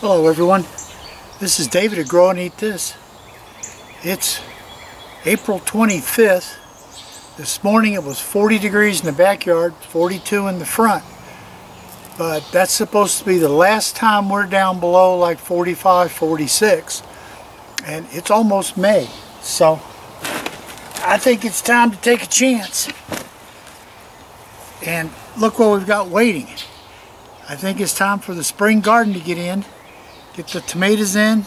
Hello everyone, this is David at Grow and Eat This. It's April 25th. This morning it was 40 degrees in the backyard, 42 in the front. But that's supposed to be the last time we're down below like 45, 46. And it's almost May. So I think it's time to take a chance. And look what we've got waiting. I think it's time for the spring garden to get in. Get the tomatoes in,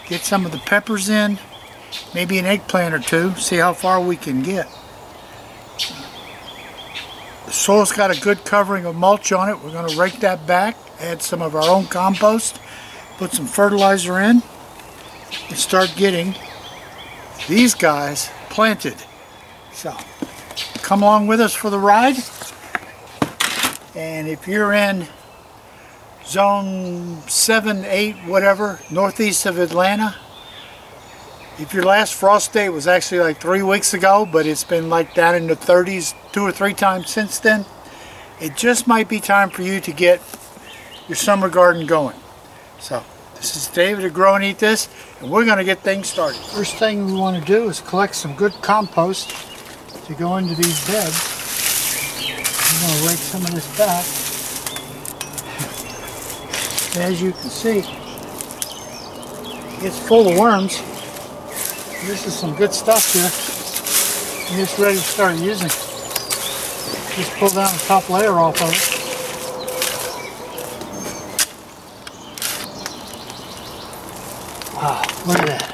get some of the peppers in, maybe an eggplant or two, see how far we can get. The soil's got a good covering of mulch on it. We're going to rake that back, add some of our own compost, put some fertilizer in, and start getting these guys planted. So, come along with us for the ride. And if you're in zone 7, 8, whatever, northeast of Atlanta, if your last frost date was actually like 3 weeks ago, but it's been like down in the 30s 2 or 3 times since then, it just might be time for you to get your summer garden going. So this is David at Grow and Eat This, and we're going to get things started. First thing we want to do is collect some good compost to go into these beds. I'm going to rake some of this back. As you can see, it's full of worms. This is some good stuff here. I'm just ready to start using. Just pull down the top layer off of it. Wow, look at that.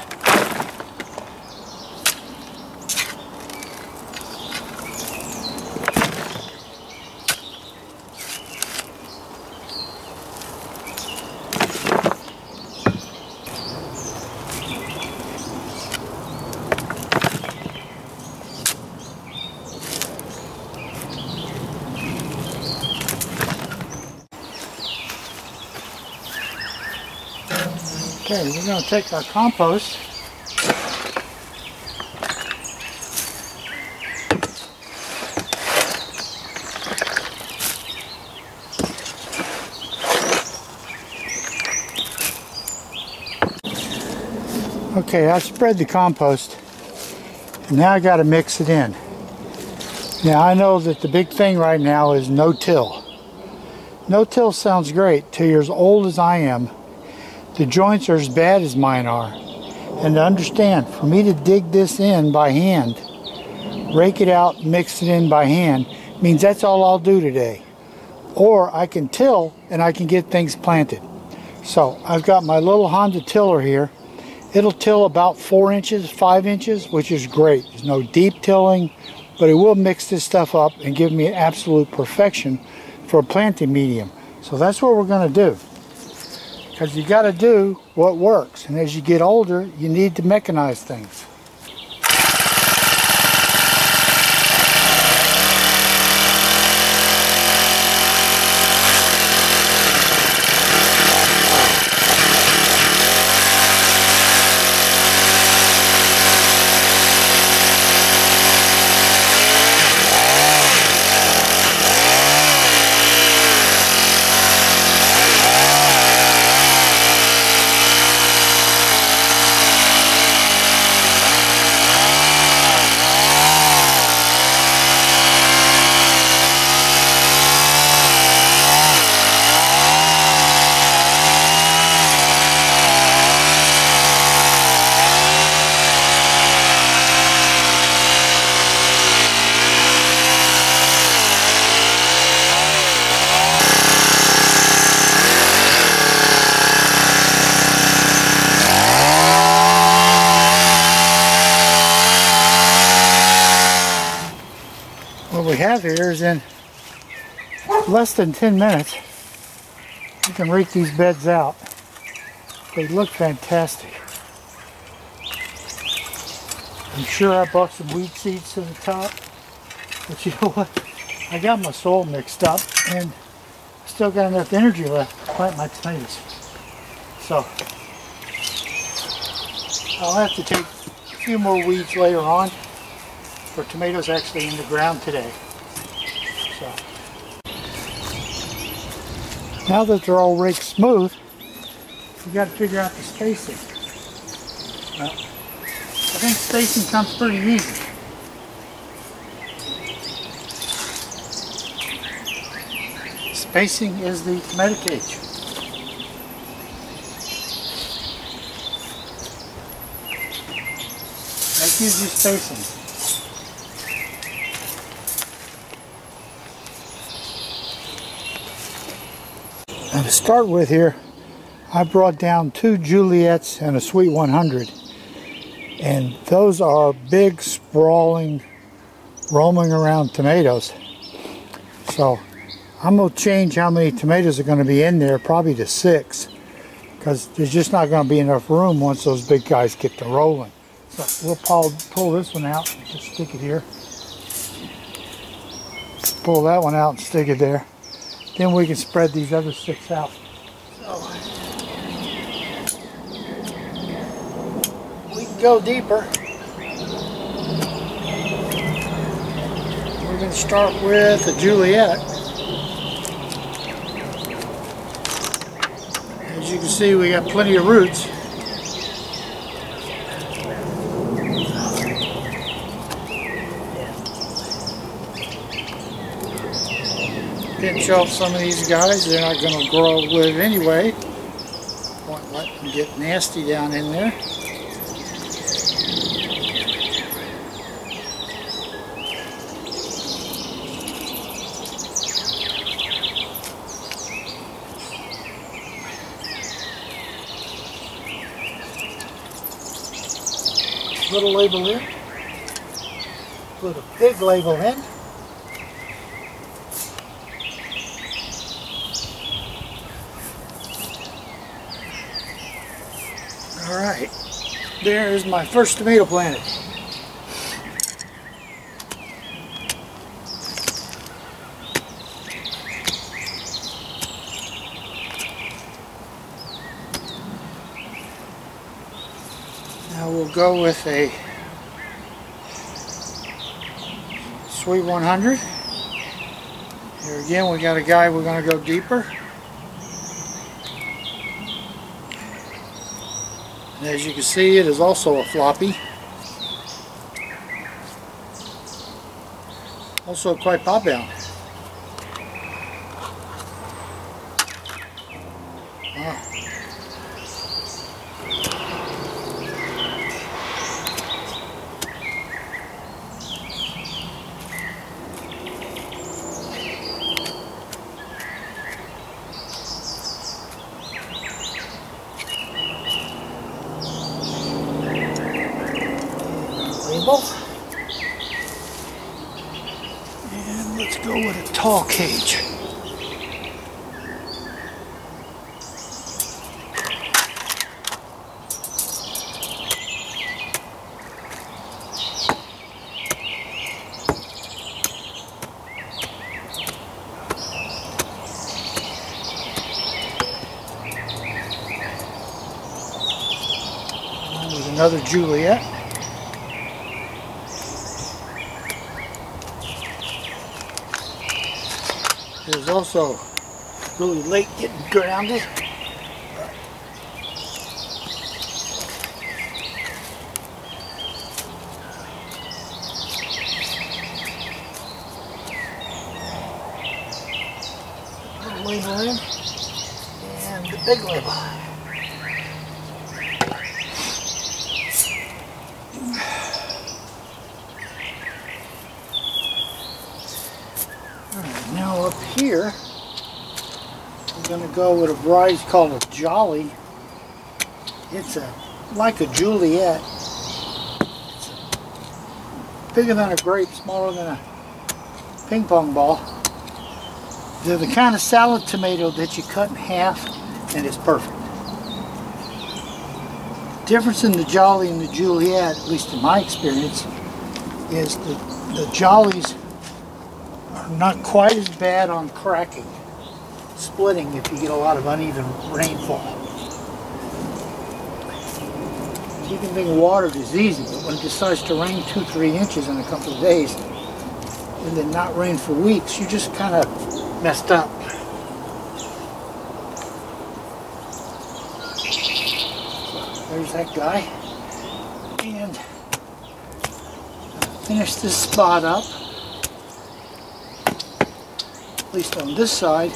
Okay, we're going to take our compost . Okay, I spread the compost and now I got to mix it in. Now I know that the big thing right now is no-till. No-till sounds great till you're as old as I am. The joints are as bad as mine are. And to understand, for me to dig this in by hand, rake it out, mix it in by hand, means that's all I'll do today. Or I can till and I can get things planted. So I've got my little Honda tiller here. It'll till about 4 inches, 5 inches, which is great. There's no deep tilling, but it will mix this stuff up and give me absolute perfection for a planting medium. So that's what we're going to do. Because you got to do what works, and as you get older, you need to mechanize things. What we have here is in less than 10 minutes, you can rake these beds out. They look fantastic. I'm sure I brought some weed seeds to the top, but you know what? I got my soil mixed up and still got enough energy left to plant my tomatoes. So I'll have to take a few more weeds later on. For tomatoes actually in the ground today. So now that they're all raked smooth, We got to figure out the spacing. Well, I think spacing comes pretty easy. Spacing is the tomato cage. That gives you spacing. Now to start with here, I brought down 2 Juliets and a Sweet 100. And those are big, sprawling, roaming around tomatoes. So I'm going to change how many tomatoes are going to be in there, probably to 6. Because there's just not going to be enough room once those big guys get to rolling. So we'll pull this one out and just stick it here. Pull that one out and stick it there. Then we can spread these other 6 out. So we can go deeper. We're going to start with a Juliet. As you can see, we got plenty of roots. Pinch off some of these guys. They're not going to grow with anyway. Won't let them get nasty down in there. Little label in. Put a big label in. Alright, there is my first tomato planted. Now we'll go with a Sweet 100. Here again we got a guy, we're going to go deeper. And as you can see, it is also a floppy. Also quite pop down. Wow. And let's go with a tall cage. And with another Juliet. It was also really late getting grounded. Little label in and the big label. Alright, now up here we're going to go with a variety called a Jolly. It's like a Juliet. It's bigger than a grape, smaller than a ping pong ball. They're the kind of salad tomato that you cut in half and it's perfect. The difference in the Jolly and the Juliet, at least in my experience, is the Jollies are not quite as bad on cracking, splitting if you get a lot of uneven rainfall. Keeping things watered is easy, but when it decides to rain 2-3 inches in a couple of days and then not rain for weeks, you just kind of messed up. There's that guy. And finish this spot up, at least on this side,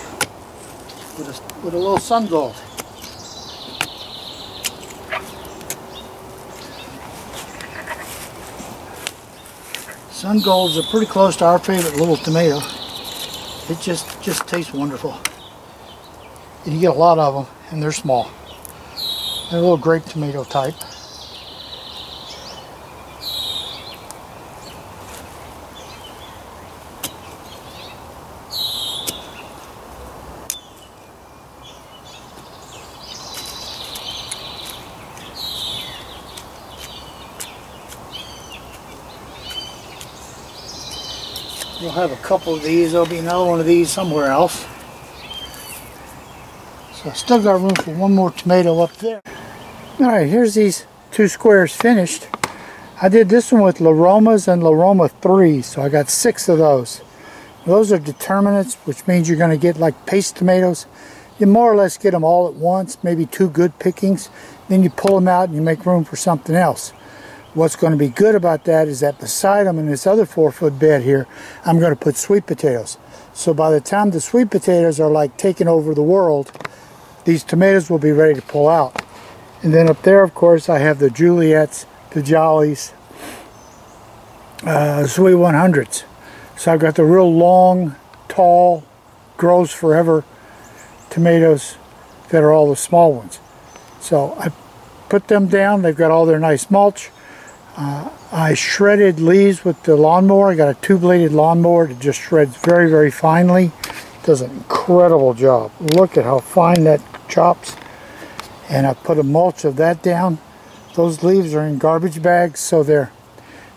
with a little sun gold. Sun golds are pretty close to our favorite little tomato. It just tastes wonderful. And you get a lot of them, and they're small. They're a little grape tomato type. We'll have a couple of these. There'll be another one of these somewhere else. So I still got room for one more tomato up there. Alright, here's these 2 squares finished. I did this one with Laromas and Laroma 3, so I got 6 of those. Those are determinants, which means you're going to get like paste tomatoes. You more or less get them all at once, maybe 2 good pickings. Then you pull them out and you make room for something else. What's going to be good about that is that beside them in this other 4-foot bed here, I'm going to put sweet potatoes. So by the time the sweet potatoes are like taking over the world, these tomatoes will be ready to pull out. And then up there, of course, I have the Juliets, the Jollies, Sweet 100s. So I've got the real long, tall, grows forever tomatoes that are all the small ones. So I put them down. They've got all their nice mulch. I shredded leaves with the lawnmower. I got a 2-bladed lawnmower that just shreds very, very finely. Does an incredible job. Look at how fine that chops. And I put a mulch of that down. Those leaves are in garbage bags, so they're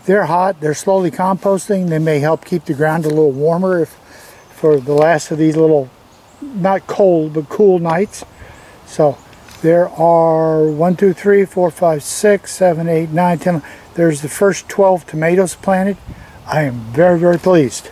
hot. They're slowly composting. They may help keep the ground a little warmer for the last of these little, not cold, but cool nights. So there are 1, 2, 3, 4, 5, 6, 7, 8, 9, 10. There's the first 12 tomatoes planted. I am very, very pleased.